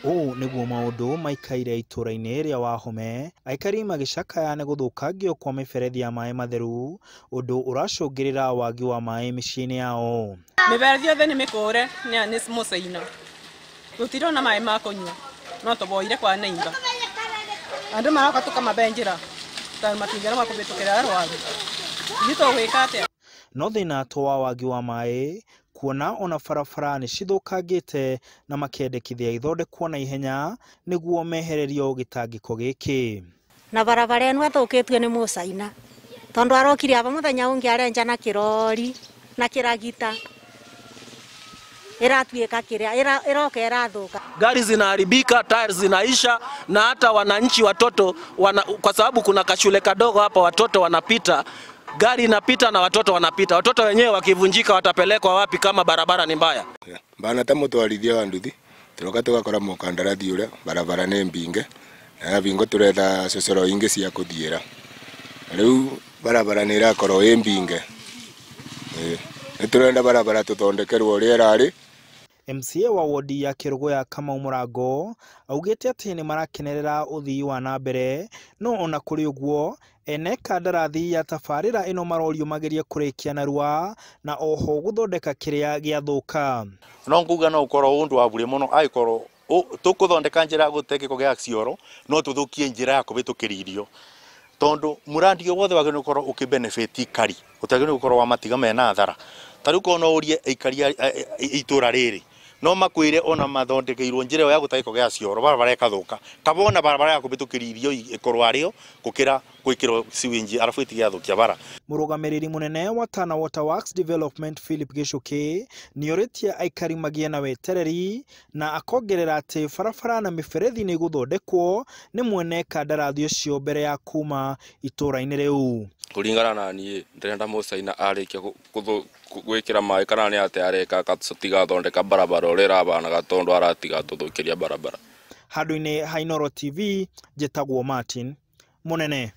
Ũũ nĩguo maũndũ maikaire itũra-inĩ rĩa Wahome, aikari magĩcakaya nĩ gũthũkangio kwa mĩberethi ya maaĩ matheru, ũndũ ũracũngĩrĩra wagi wa maaĩ mĩciĩ-inĩ yao. Mĩberethi yothe nĩ mĩkũre nĩ mũcaina. Tũtirona maaĩ ma kũnyua, no tũboire kwa neiba. Andũ maroka tũkamabe njĩra, tondũ matingĩona makũbĩtũkĩra arwaru. Ithuĩ tũgwĩka atĩa? No thĩna to wa wagi wa maaĩ, kuona ona barabara nĩ cithũkangĩte na makendekithia ithondekwo na ihenya nĩguo mehererio gĩtangĩko gĩkĩ. Na barabara ĩno athũkĩtio nĩ mũcaina, tondũ arokire aba mũthenya ũngĩ arenja na kĩrori na kĩragita. Iratuĩka kĩrĩa iroka irathũka. Gari zinaharibika, tires zinaisha, na hata wananchi watoto kwa sababu kuna kashule kadogo hapa, watoto wanapita, gari inapita na watoto wanapita. Watoto wenyewe wakivunjika watapelekwa wapi kama barabara ni mbaya? Bana ta mutwarithia wa nduthi turoka tugakora mu kandarathi uria barabara nĩ mbinge na bingo turetha cocoro ingi cia kuthiira. Riu barabara nĩ irakorwo ĩ mbinge. Nĩ turenda barabara tuthondekerwo rĩera rĩ. MCA wa wodi ya Kĩrũgũ ya Kamau Mũrango augĩte atĩ nĩ marakenerera ũthii wa na mbere, no ona kũrĩ ũguo ene kandarathi ya tabarĩra ĩno marorio magerie kũrĩkia narua na oho gũthondeka kĩrĩa gĩathũka. No nguga no ũkorwo ũndũ wa bure mũno angĩkorwo tũkũthondeka njĩra gũte gĩko gĩa cioro, no tũthũkie njĩra ya kũbĩtũkĩria irio, tondũ mũrandi wothe wagĩrĩirwo gũkorwo ũkĩbenefit Aikari, ũtagĩrĩirwo gũkorwo wa matiga mena athara. Tarĩu kono ũrie Aikari itũra rĩrĩ, no makwĩre ona mathondekeirwo njĩra ya gũte gĩko gĩa cioro, barabara ĩkathũka, kabona barabara ya kũbĩtũkĩria irio ĩkorwo arĩo gũkĩra gwĩkĩrwo sewage arabu ĩtigathũkia bara. Mũrũgamĩrĩri mũnene wa Tana Water Works Development Philip Gĩcũkĩ nĩorĩtie aikari magĩe na wetereri na akongerera atĩ barabara na mĩberethi nĩ gũthondekwo nĩ mwene kandarathi ũcio mbere ya kuma itũra-inĩ rĩu. Kũringana na niĩ ndĩrenda mũcaina arĩkia gwĩkĩra maaĩ kana nĩ atĩ areka tigathondeka barabara ũrĩa ĩrabanaga tondũ aratiga tũthũkĩria barabara. Handũ-inĩ ha Inooro TV, njĩtagwo Martin Mũnene.